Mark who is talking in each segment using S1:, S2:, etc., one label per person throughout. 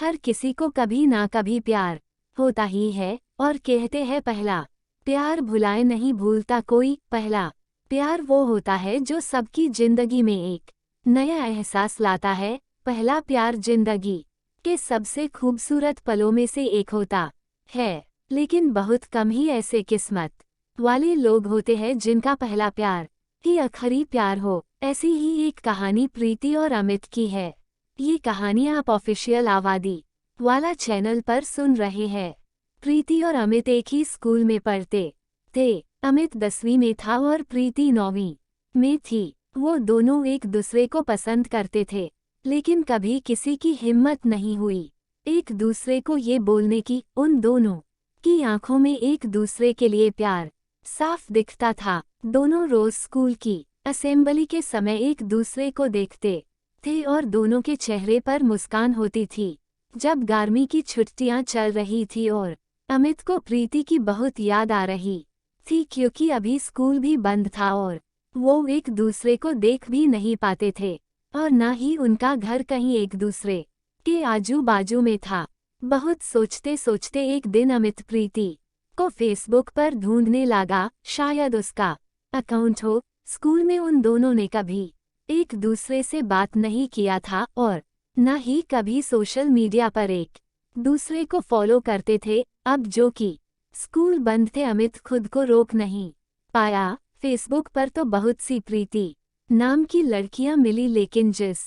S1: हर किसी को कभी ना कभी प्यार होता ही है, और कहते हैं पहला प्यार भुलाए नहीं भूलता कोई। पहला प्यार वो होता है जो सबकी जिंदगी में एक नया एहसास लाता है। पहला प्यार जिंदगी के सबसे खूबसूरत पलों में से एक होता है, लेकिन बहुत कम ही ऐसे किस्मत वाले लोग होते हैं जिनका पहला प्यार ही आखिरी प्यार हो। ऐसी ही एक कहानी प्रीति और अमित की है। ये कहानी आप ऑफिशियल आवादी वाला चैनल पर सुन रहे हैं। प्रीति और अमित एक ही स्कूल में पढ़ते थे। अमित 10वीं में था और प्रीति 9वीं में थी। वो दोनों एक दूसरे को पसंद करते थे, लेकिन कभी किसी की हिम्मत नहीं हुई एक दूसरे को ये बोलने की। उन दोनों की आंखों में एक दूसरे के लिए प्यार साफ दिखता था। दोनों रोज स्कूल की असेंबली के समय एक दूसरे को देखते थे और दोनों के चेहरे पर मुस्कान होती थी। जब गर्मी की छुट्टियां चल रही थी और अमित को प्रीति की बहुत याद आ रही थी, क्योंकि अभी स्कूल भी बंद था और वो एक दूसरे को देख भी नहीं पाते थे, और न ही उनका घर कहीं एक दूसरे के आजू बाजू में था। बहुत सोचते सोचते एक दिन अमित प्रीति को फेसबुक पर ढूंढने लगा, शायद उसका अकाउंट हो। स्कूल में उन दोनों ने कभी एक दूसरे से बात नहीं किया था और न ही कभी सोशल मीडिया पर एक दूसरे को फॉलो करते थे। अब जो कि स्कूल बंद थे, अमित खुद को रोक नहीं पाया। फेसबुक पर तो बहुत सी प्रीति नाम की लड़कियां मिली, लेकिन जिस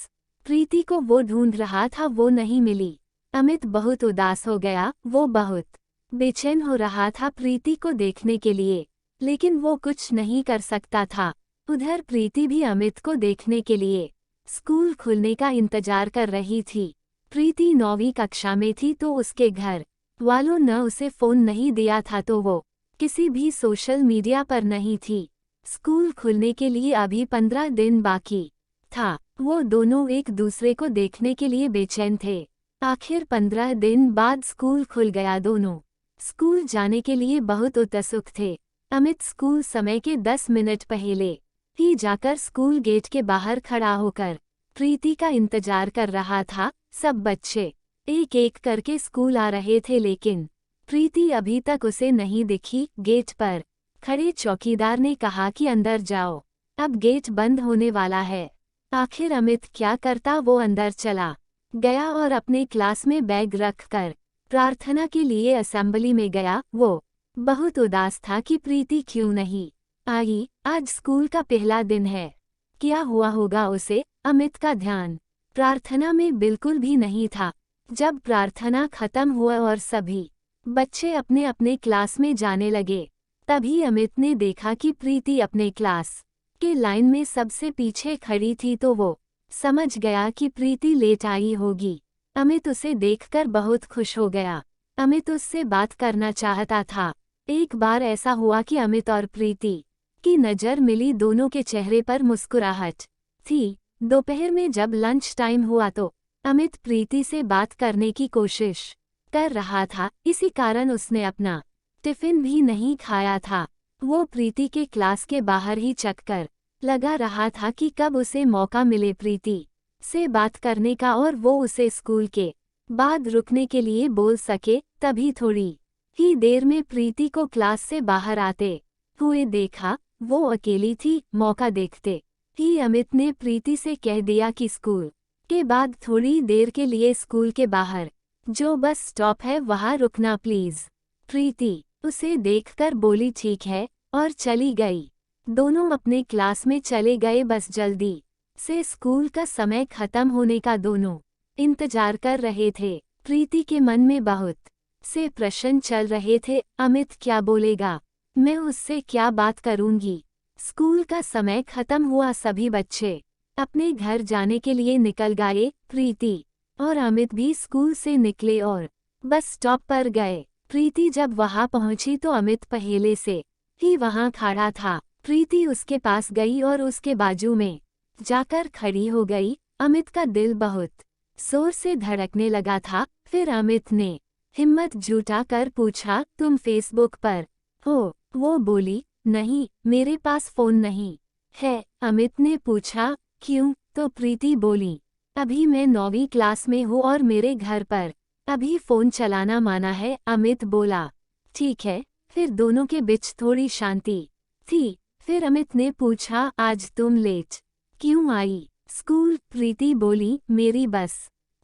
S1: प्रीति को वो ढूंढ रहा था वो नहीं मिली। अमित बहुत उदास हो गया। वो बहुत बेचैन हो रहा था प्रीति को देखने के लिए, लेकिन वो कुछ नहीं कर सकता था। उधर प्रीति भी अमित को देखने के लिए स्कूल खुलने का इंतजार कर रही थी। प्रीति 9वीं कक्षा में थी, तो उसके घर वालों ने उसे फोन नहीं दिया था, तो वो किसी भी सोशल मीडिया पर नहीं थी। स्कूल खुलने के लिए अभी 15 दिन बाकी था। वो दोनों एक दूसरे को देखने के लिए बेचैन थे। आखिर 15 दिन बाद स्कूल खुल गया। दोनों स्कूल जाने के लिए बहुत उत्सुक थे। अमित स्कूल समय के 10 मिनट पहले ही जाकर स्कूल गेट के बाहर खड़ा होकर प्रीति का इंतजार कर रहा था। सब बच्चे एक एक करके स्कूल आ रहे थे, लेकिन प्रीति अभी तक उसे नहीं दिखी। गेट पर खड़े चौकीदार ने कहा कि अंदर जाओ, अब गेट बंद होने वाला है। आखिर अमित क्या करता, वो अंदर चला गया और अपने क्लास में बैग रखकर प्रार्थना के लिए असेंबली में गया। वो बहुत उदास था कि प्रीति क्यों नहीं आई। आज स्कूल का पहला दिन है, क्या हुआ होगा उसे। अमित का ध्यान प्रार्थना में बिल्कुल भी नहीं था। जब प्रार्थना खत्म हुआ और सभी बच्चे अपने अपने क्लास में जाने लगे, तभी अमित ने देखा कि प्रीति अपने क्लास के लाइन में सबसे पीछे खड़ी थी, तो वो समझ गया कि प्रीति लेट आई होगी। अमित उसे देखकर बहुत खुश हो गया। अमित उससे बात करना चाहता था। एक बार ऐसा हुआ कि अमित और प्रीति की नज़र मिली। दोनों के चेहरे पर मुस्कुराहट थी। दोपहर में जब लंच टाइम हुआ तो अमित प्रीति से बात करने की कोशिश कर रहा था, इसी कारण उसने अपना टिफिन भी नहीं खाया था। वो प्रीति के क्लास के बाहर ही चक्कर लगा रहा था कि कब उसे मौका मिले प्रीति से बात करने का और वो उसे स्कूल के बाद रुकने के लिए बोल सके। तभी थोड़ी ही देर में प्रीति को क्लास से बाहर आते हुए देखा। वो अकेली थी। मौका देखते ही अमित ने प्रीति से कह दिया कि स्कूल के बाद थोड़ी देर के लिए स्कूल के बाहर जो बस स्टॉप है वहां रुकना प्लीज। प्रीति उसे देखकर बोली ठीक है और चली गई। दोनों अपने क्लास में चले गए। बस जल्दी से स्कूल का समय खत्म होने का दोनों इंतजार कर रहे थे। प्रीति के मन में बहुत से प्रश्न चल रहे थे। अमित क्या बोलेगा, मैं उससे क्या बात करूंगी। स्कूल का समय खत्म हुआ। सभी बच्चे अपने घर जाने के लिए निकल गए। प्रीति और अमित भी स्कूल से निकले और बस स्टॉप पर गए। प्रीति जब वहां पहुंची तो अमित पहले से ही वहां खड़ा था। प्रीति उसके पास गई और उसके बाजू में जाकर खड़ी हो गई। अमित का दिल बहुत जोर से धड़कने लगा था। फिर अमित ने हिम्मत जुटा कर पूछा, तुम फेसबुक पर हो? वो बोली, नहीं, मेरे पास फोन नहीं है। अमित ने पूछा, क्यों? तो प्रीति बोली, अभी मैं 9वीं क्लास में हूँ और मेरे घर पर अभी फोन चलाना माना है, अमित बोला। ठीक है। फिर दोनों के बीच थोड़ी शांति थी। फिर अमित ने पूछा, आज तुम लेट क्यों आई स्कूल? प्रीति बोली, मेरी बस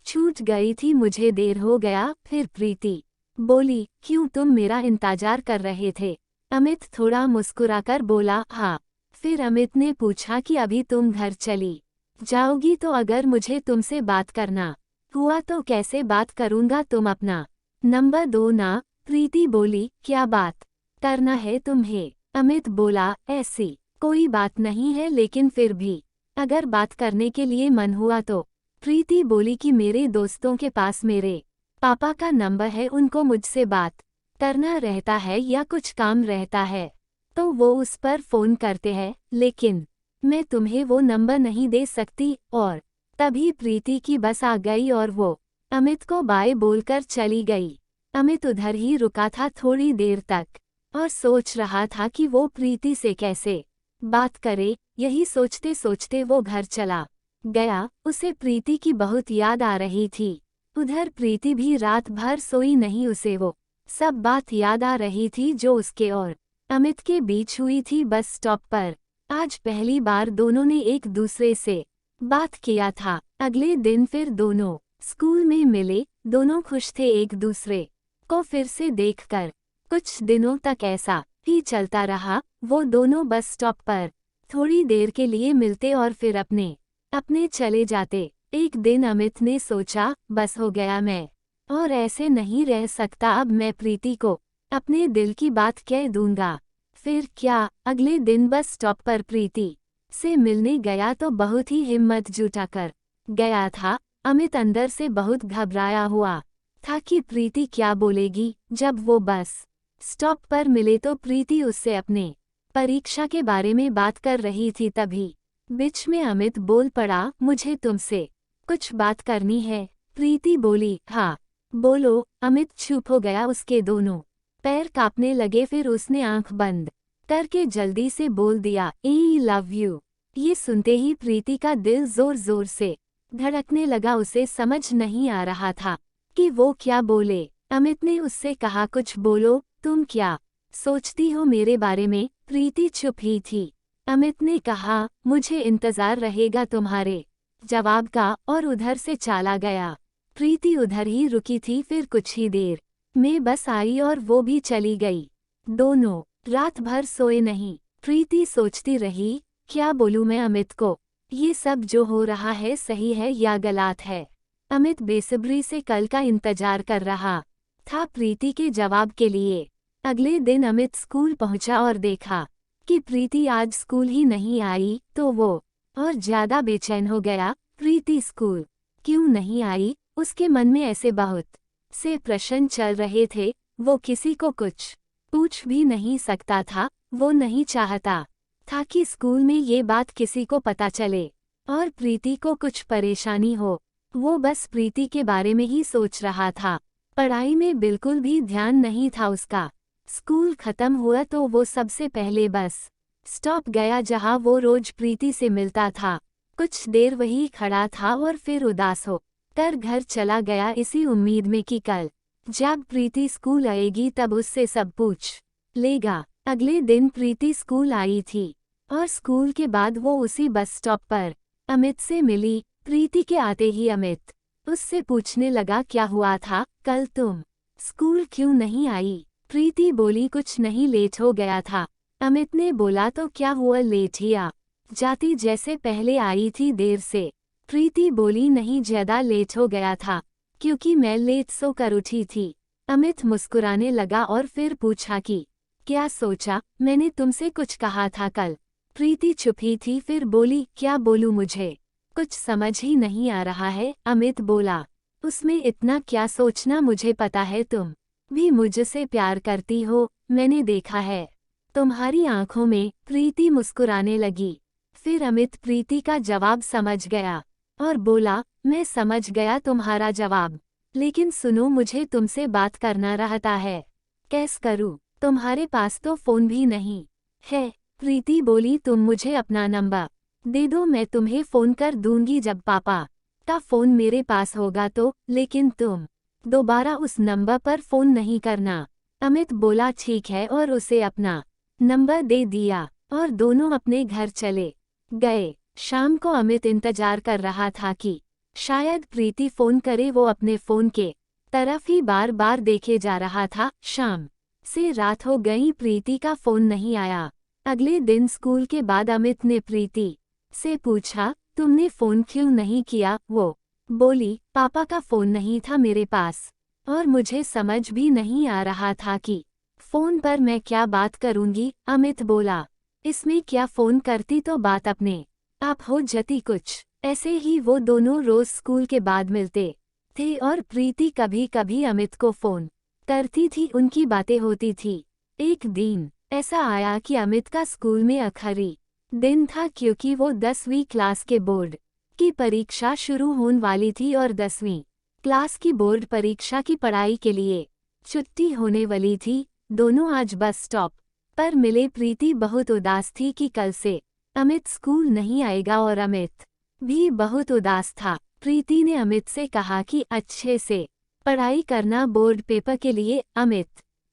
S1: छूट गई थी, मुझे देर हो गया। फिर प्रीति बोली, क्यों, तुम मेरा इंतजार कर रहे थे? अमित थोड़ा मुस्कुराकर बोला, हाँ। फिर अमित ने पूछा कि अभी तुम घर चली जाओगी तो अगर मुझे तुमसे बात करना हुआ तो कैसे बात करूंगा? तुम अपना नंबर दो ना। प्रीति बोली, क्या बात करना है तुम्हें? अमित बोला, ऐसी कोई बात नहीं है, लेकिन फिर भी अगर बात करने के लिए मन हुआ तो। प्रीति बोली कि मेरे दोस्तों के पास मेरे पापा का नंबर है, उनको मुझसे बात करना रहता है या कुछ काम रहता है तो वो उस पर फोन करते हैं, लेकिन मैं तुम्हें वो नंबर नहीं दे सकती। और तभी प्रीति की बस आ गई और वो अमित को बाय बोलकर चली गई। अमित उधर ही रुका था थोड़ी देर तक और सोच रहा था कि वो प्रीति से कैसे बात करे। यही सोचते सोचते वो घर चला गया। उसे प्रीति की बहुत याद आ रही थी। उधर प्रीति भी रात भर सोई नहीं, उसे वो सब बात याद आ रही थी जो उसके और अमित के बीच हुई थी बस स्टॉप पर। आज पहली बार दोनों ने एक दूसरे से बात किया था। अगले दिन फिर दोनों स्कूल में मिले। दोनों खुश थे एक दूसरे को फिर से देखकर। कुछ दिनों तक ऐसा ही चलता रहा। वो दोनों बस स्टॉप पर थोड़ी देर के लिए मिलते और फिर अपने अपने चले जाते। एक दिन अमित ने सोचा, बस हो गया, मैं और ऐसे नहीं रह सकता, अब मैं प्रीति को अपने दिल की बात कह दूंगा। फिर क्या, अगले दिन बस स्टॉप पर प्रीति से मिलने गया तो बहुत ही हिम्मत जुटाकर गया था। अमित अंदर से बहुत घबराया हुआ था कि प्रीति क्या बोलेगी। जब वो बस स्टॉप पर मिले तो प्रीति उससे अपने परीक्षा के बारे में बात कर रही थी। तभी बीच में अमित बोल पड़ा, मुझे तुमसे कुछ बात करनी है। प्रीति बोली, हाँ बोलो। अमित चुप हो गया, उसके दोनों पैर कांपने लगे। फिर उसने आंख बंद करके जल्दी से बोल दिया, आई लव यू। ये सुनते ही प्रीति का दिल जोर जोर से धड़कने लगा। उसे समझ नहीं आ रहा था कि वो क्या बोले। अमित ने उससे कहा, कुछ बोलो, तुम क्या सोचती हो मेरे बारे में? प्रीति चुप ही थी। अमित ने कहा, मुझे इंतजार रहेगा तुम्हारे जवाब का, और उधर से चला गया। प्रीति उधर ही रुकी थी। फिर कुछ ही देर में बस आई और वो भी चली गई। दोनों रात भर सोए नहीं। प्रीति सोचती रही, क्या बोलूं मैं अमित को? ये सब जो हो रहा है सही है या गलत है? अमित बेसब्री से कल का इंतजार कर रहा था प्रीति के जवाब के लिए। अगले दिन अमित स्कूल पहुंचा और देखा कि प्रीति आज स्कूल ही नहीं आई तो वो और ज्यादा बेचैन हो गया। प्रीति स्कूल क्यों नहीं आई? उसके मन में ऐसे बहुत से प्रश्न चल रहे थे। वो किसी को कुछ पूछ भी नहीं सकता था। वो नहीं चाहता था कि स्कूल में ये बात किसी को पता चले और प्रीति को कुछ परेशानी हो। वो बस प्रीति के बारे में ही सोच रहा था। पढ़ाई में बिल्कुल भी ध्यान नहीं था उसका। स्कूल खत्म हुआ तो वो सबसे पहले बस स्टॉप गया जहां वो रोज प्रीति से मिलता था। कुछ देर वही खड़ा था और फिर उदास हो कर घर चला गया, इसी उम्मीद में कि कल जब प्रीति स्कूल आएगी तब उससे सब पूछ लेगा। अगले दिन प्रीति स्कूल आई थी और स्कूल के बाद वो उसी बस स्टॉप पर अमित से मिली। प्रीति के आते ही अमित उससे पूछने लगा, क्या हुआ था? कल तुम स्कूल क्यों नहीं आई? प्रीति बोली, कुछ नहीं, लेट हो गया था। अमित ने बोला, तो क्या हुआ, लेट ही आ जाती जैसे पहले आई थी देर से? प्रीति बोली, नहीं, ज्यादा लेट हो गया था क्योंकि मैं लेट सोकर उठी थी। अमित मुस्कुराने लगा और फिर पूछा कि क्या सोचा? मैंने तुमसे कुछ कहा था कल। प्रीति चुप ही थी। फिर बोली, क्या बोलूं, मुझे कुछ समझ ही नहीं आ रहा है। अमित बोला, उसमें इतना क्या सोचना, मुझे पता है तुम भी मुझसे प्यार करती हो, मैंने देखा है तुम्हारी आंखों में। प्रीति मुस्कुराने लगी। फिर अमित प्रीति का जवाब समझ गया और बोला, मैं समझ गया तुम्हारा जवाब, लेकिन सुनो, मुझे तुमसे बात करना रहता है। कैसे करूं? तुम्हारे पास तो फोन भी नहीं है। प्रीति बोली, तुम मुझे अपना नंबर दे दो, मैं तुम्हें फोन कर दूंगी जब पापा का फोन मेरे पास होगा तो। लेकिन तुम दोबारा उस नंबर पर फ़ोन नहीं करना। अमित बोला ठीक है और उसे अपना नंबर दे दिया और दोनों अपने घर चले गए। शाम को अमित इंतजार कर रहा था कि शायद प्रीति फ़ोन करे। वो अपने फ़ोन के तरफ ही बार बार देखे जा रहा था। शाम से रात हो गई, प्रीति का फ़ोन नहीं आया। अगले दिन स्कूल के बाद अमित ने प्रीति से पूछा, तुमने फ़ोन क्यों नहीं किया? वो बोली, पापा का फ़ोन नहीं था मेरे पास और मुझे समझ भी नहीं आ रहा था कि फ़ोन पर मैं क्या बात करूंगी। अमित बोला, इसमें क्या, फ़ोन करती तो बात अपने आप हो जाती। कुछ ऐसे ही वो दोनों रोज स्कूल के बाद मिलते थे और प्रीति कभी कभी अमित को फ़ोन करती थी, उनकी बातें होती थी। एक दिन ऐसा आया कि अमित का स्कूल में आखिरी दिन था क्योंकि वो 10वीं क्लास के बोर्ड की परीक्षा शुरू होने वाली थी और 10वीं क्लास की बोर्ड परीक्षा की पढ़ाई के लिए छुट्टी होने वाली थी। दोनों आज बस स्टॉप पर मिले। प्रीति बहुत उदास थी कि कल से अमित स्कूल नहीं आएगा और अमित भी बहुत उदास था। प्रीति ने अमित से कहा कि अच्छे से पढ़ाई करना बोर्ड पेपर के लिए। अमित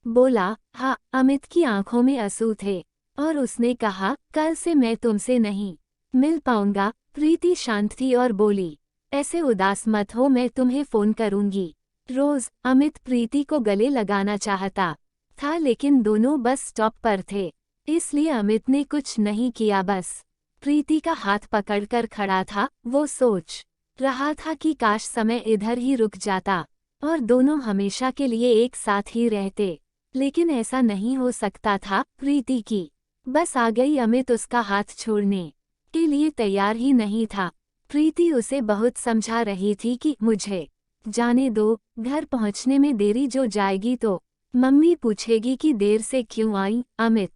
S1: बोला, हाँ। अमित की आंखों में आंसू थे और उसने कहा, कल से मैं तुमसे नहीं मिल पाऊंगा। प्रीति शांत थी और बोली, ऐसे उदास मत हो, मैं तुम्हें फ़ोन करूंगी रोज। अमित प्रीति को गले लगाना चाहता था लेकिन दोनों बस स्टॉप पर थे, इसलिए अमित ने कुछ नहीं किया, बस प्रीति का हाथ पकड़कर खड़ा था। वो सोच रहा था कि काश समय इधर ही रुक जाता और दोनों हमेशा के लिए एक साथ ही रहते, लेकिन ऐसा नहीं हो सकता था। प्रीति की बस आ गई। अमित उसका हाथ छोड़ने के लिए तैयार ही नहीं था। प्रीति उसे बहुत समझा रही थी कि मुझे जाने दो, घर पहुंचने में देरी जो जाएगी तो मम्मी पूछेगी कि देर से क्यों आई। अमित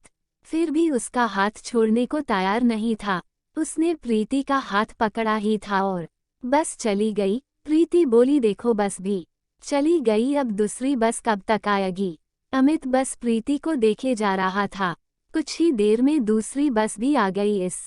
S1: फिर भी उसका हाथ छोड़ने को तैयार नहीं था। उसने प्रीति का हाथ पकड़ा ही था और बस चली गई। प्रीति बोली, देखो बस भी चली गई, अब दूसरी बस कब तक आएगी? अमित बस प्रीति को देखे जा रहा था। कुछ ही देर में दूसरी बस भी आ गई। इस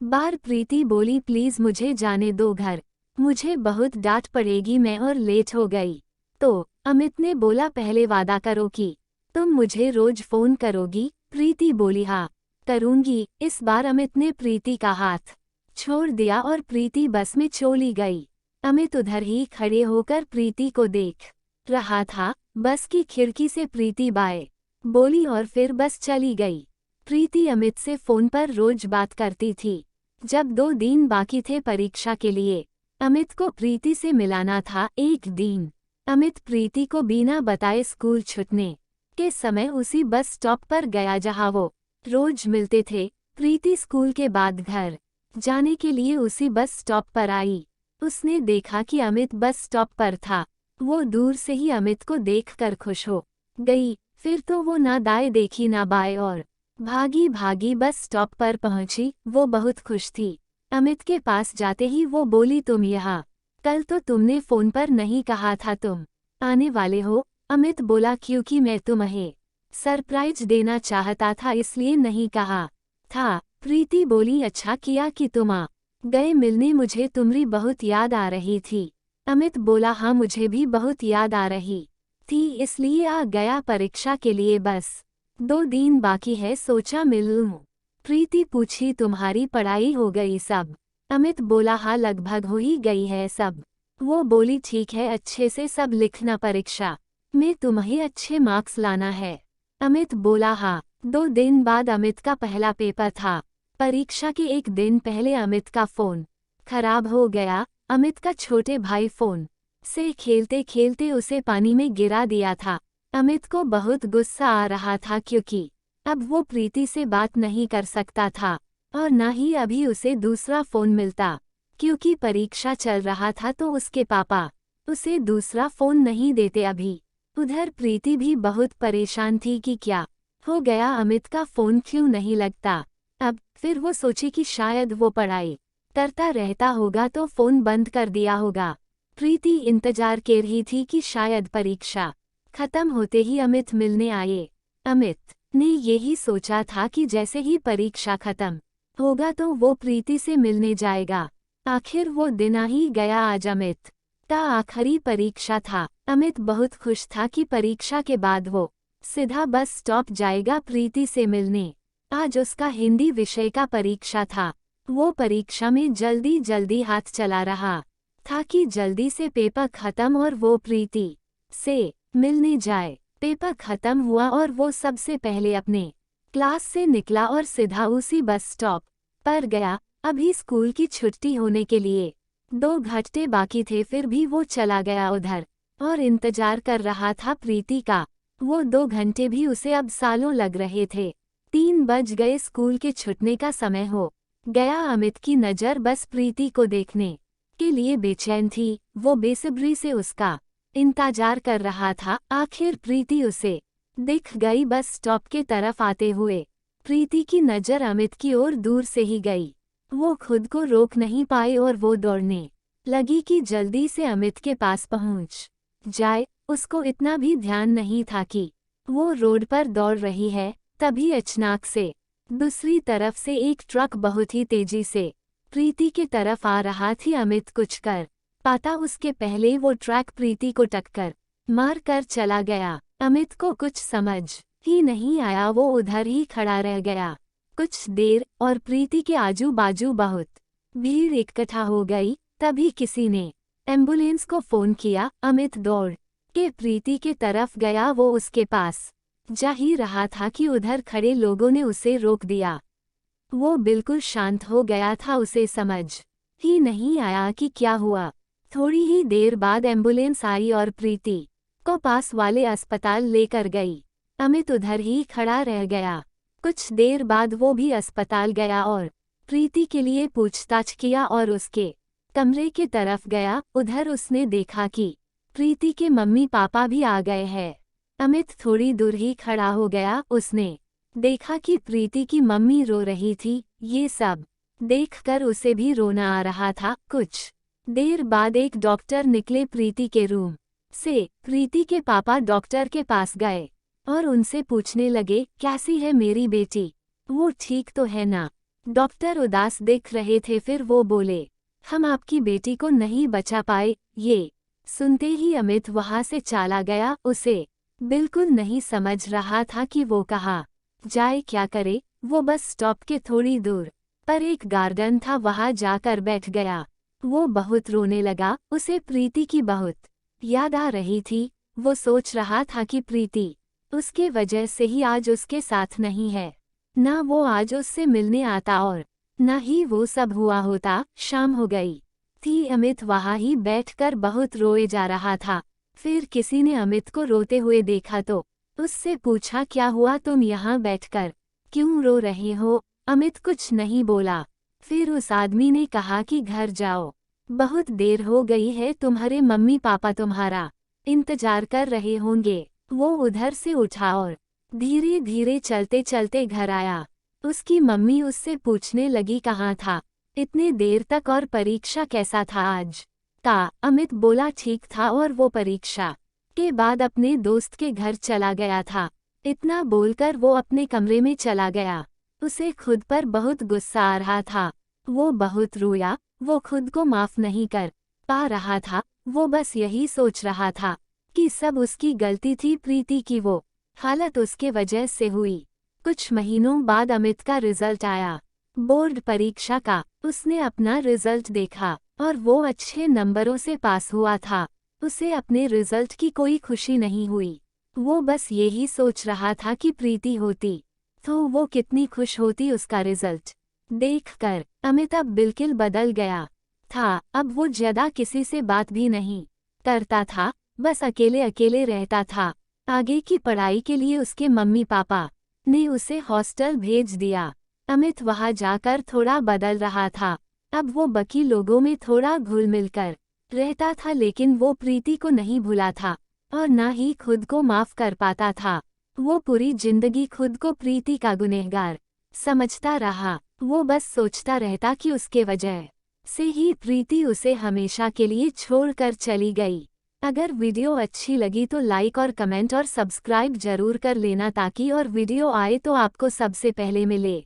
S1: बार प्रीति बोली, प्लीज मुझे जाने दो घर, मुझे बहुत डांट पड़ेगी, मैं और लेट हो गई तो। अमित ने बोला, पहले वादा करो कि तुम मुझे रोज फ़ोन करोगी। प्रीति बोली, हाँ करूंगी। इस बार अमित ने प्रीति का हाथ छोड़ दिया और प्रीति बस में चली गई। अमित उधर ही खड़े होकर प्रीति को देख रहा था। बस की खिड़की से प्रीति बाय बोली और फिर बस चली गई। प्रीति अमित से फ़ोन पर रोज बात करती थी। जब 2 दिन बाकी थे परीक्षा के लिए, अमित को प्रीति से मिलाना था। एक दिन अमित प्रीति को बिना बताए स्कूल छूटने के समय उसी बस स्टॉप पर गया जहां वो रोज मिलते थे। प्रीति स्कूल के बाद घर जाने के लिए उसी बस स्टॉप पर आई। उसने देखा कि अमित बस स्टॉप पर था। वो दूर से ही अमित को देखकर खुश हो गई। फिर तो वो ना दाएं देखी ना बाएं और भागी भागी बस स्टॉप पर पहुंची। वो बहुत खुश थी। अमित के पास जाते ही वो बोली, तुम यहाँ, कल तो तुमने फ़ोन पर नहीं कहा था तुम आने वाले हो। अमित बोला, क्योंकि मैं तुम्हें सरप्राइज देना चाहता था इसलिए नहीं कहा था। प्रीति बोली, अच्छा किया कि तुम आ गए मिलने, मुझे तुम्हारी बहुत याद आ रही थी। अमित बोला, हाँ मुझे भी बहुत याद आ रही थी इसलिए आ गया। परीक्षा के लिए बस 2 दिन बाकी है, सोचा मिल लूं। प्रीति पूछी, तुम्हारी पढ़ाई हो गई सब? अमित बोला, हाँ लगभग हो ही गई है सब। वो बोली, ठीक है, अच्छे से सब लिखना, परीक्षा में तुम्हें अच्छे मार्क्स लाना है। अमित बोला, हाँ। 2 दिन बाद अमित का पहला पेपर था। परीक्षा के एक दिन पहले अमित का फ़ोन खराब हो गया। अमित का छोटे भाई फ़ोन से खेलते खेलते उसे पानी में गिरा दिया था। अमित को बहुत गुस्सा आ रहा था क्योंकि अब वो प्रीति से बात नहीं कर सकता था और न ही अभी उसे दूसरा फ़ोन मिलता क्योंकि परीक्षा चल रहा था तो उसके पापा उसे दूसरा फ़ोन नहीं देते अभी। उधर प्रीति भी बहुत परेशान थी कि क्या हो गया, अमित का फ़ोन क्यों नहीं लगता। अब फिर वो सोची कि शायद वो पढ़ाई करता रहता होगा तो फ़ोन बंद कर दिया होगा। प्रीति इंतजार कर रही थी कि शायद परीक्षा खत्म होते ही अमित मिलने आए। अमित ने यही सोचा था कि जैसे ही परीक्षा खत्म होगा तो वो प्रीति से मिलने जाएगा। आखिर वो दिन आ ही गया। आज अमित का आखिरी परीक्षा था। अमित बहुत खुश था कि परीक्षा के बाद वो सीधा बस स्टॉप जाएगा प्रीति से मिलने। आज उसका हिंदी विषय का परीक्षा था। वो परीक्षा में जल्दी जल्दी हाथ चला रहा था कि जल्दी से पेपर खत्म और वो प्रीति से मिलने जाए। पेपर खत्म हुआ और वो सबसे पहले अपने क्लास से निकला और सीधा उसी बस स्टॉप पर गया। अभी स्कूल की छुट्टी होने के लिए 2 घंटे बाकी थे, फिर भी वो चला गया उधर और इंतजार कर रहा था प्रीति का। वो 2 घंटे भी उसे अब सालों लग रहे थे। 3 बज गए, स्कूल के छूटने का समय हो गया। अमित की नज़र बस प्रीति को देखने के लिए बेचैन थी। वो बेसब्री से उसका इंतजार कर रहा था। आखिर प्रीति उसे दिख गई बस स्टॉप के तरफ आते हुए। प्रीति की नज़र अमित की ओर दूर से ही गई। वो खुद को रोक नहीं पाए और वो दौड़ने लगी कि जल्दी से अमित के पास पहुंच जाए। उसको इतना भी ध्यान नहीं था कि वो रोड पर दौड़ रही है। तभी अचानक से दूसरी तरफ से एक ट्रक बहुत ही तेजी से प्रीति की तरफ आ रहा थी। अमित कुछ कर पाता उसके पहले वो ट्रक प्रीति को टक्कर मार कर चला गया। अमित को कुछ समझ ही नहीं आया। वो उधर ही खड़ा रह गया कुछ देर और प्रीति के आजू बाजू बहुत भीड़ इकट्ठा हो गई। तभी किसी ने एम्बुलेंस को फोन किया। अमित दौड़ के प्रीति के तरफ गया। वो उसके पास जा ही रहा था कि उधर खड़े लोगों ने उसे रोक दिया। वो बिल्कुल शांत हो गया था। उसे समझ ही नहीं आया कि क्या हुआ। थोड़ी ही देर बाद एम्बुलेंस आई और प्रीति को पास वाले अस्पताल लेकर गई। अमित उधर ही खड़ा रह गया। कुछ देर बाद वो भी अस्पताल गया और प्रीति के लिए पूछताछ किया और उसके कमरे की तरफ गया। उधर उसने देखा कि प्रीति के मम्मी पापा भी आ गए हैं। अमित थोड़ी दूर ही खड़ा हो गया। उसने देखा कि प्रीति की मम्मी रो रही थी। ये सब देखकर उसे भी रोना आ रहा था। कुछ देर बाद एक डॉक्टर निकले प्रीति के रूम से। प्रीति के पापा डॉक्टर के पास गए और उनसे पूछने लगे, कैसी है मेरी बेटी, वो ठीक तो है ना? डॉक्टर उदास दिख रहे थे। फिर वो बोले, हम आपकी बेटी को नहीं बचा पाए। ये सुनते ही अमित वहां से चला गया। उसे बिल्कुल नहीं समझ रहा था कि वो कहाँ जाए, क्या करे। वो बस स्टॉप के थोड़ी दूर पर एक गार्डन था, वहां जाकर बैठ गया। वो बहुत रोने लगा। उसे प्रीति की बहुत याद आ रही थी। वो सोच रहा था कि प्रीति उसके वजह से ही आज उसके साथ नहीं है। ना वो आज उससे मिलने आता और न ही वो सब हुआ होता। शाम हो गई थी। अमित वहां ही बैठकर बहुत रोए जा रहा था। फिर किसी ने अमित को रोते हुए देखा तो उससे पूछा, क्या हुआ, तुम यहाँ बैठकर क्यों रो रहे हो? अमित कुछ नहीं बोला। फिर उस आदमी ने कहा कि घर जाओ, बहुत देर हो गई है, तुम्हारे मम्मी पापा तुम्हारा इंतजार कर रहे होंगे। वो उधर से उठा और धीरे धीरे चलते चलते घर आया। उसकी मम्मी उससे पूछने लगी, कहाँ था इतने देर तक और परीक्षा कैसा था आज का? अमित बोला, ठीक था, और वो परीक्षा के बाद अपने दोस्त के घर चला गया था। इतना बोलकर वो अपने कमरे में चला गया। उसे खुद पर बहुत गुस्सा आ रहा था। वो बहुत रोया। वो खुद को माफ नहीं कर पा रहा था। वो बस यही सोच रहा था कि सब उसकी गलती थी। प्रीति की वो हालत उसके वजह से हुई। कुछ महीनों बाद अमित का रिजल्ट आया, बोर्ड परीक्षा का। उसने अपना रिजल्ट देखा और वो अच्छे नंबरों से पास हुआ था। उसे अपने रिजल्ट की कोई खुशी नहीं हुई। वो बस यही सोच रहा था कि प्रीति होती तो वो कितनी खुश होती उसका रिजल्ट देखकर। अमित अब बिल्कुल बदल गया था। अब वो ज्यादा किसी से बात भी नहीं करता था, बस अकेले अकेले रहता था। आगे की पढ़ाई के लिए उसके मम्मी पापा ने उसे हॉस्टल भेज दिया। अमित वहां जाकर थोड़ा बदल रहा था। अब वो बाकी लोगों में थोड़ा घुल मिलकर रहता था, लेकिन वो प्रीति को नहीं भूला था और ना ही खुद को माफ कर पाता था। वो पूरी जिंदगी खुद को प्रीति का गुनहगार समझता रहा। वो बस सोचता रहता कि उसके वजह से ही प्रीति उसे हमेशा के लिए छोड़कर चली गई। अगर वीडियो अच्छी लगी तो लाइक और कमेंट और सब्सक्राइब जरूर कर लेना, ताकि और वीडियो आए तो आपको सबसे पहले मिले।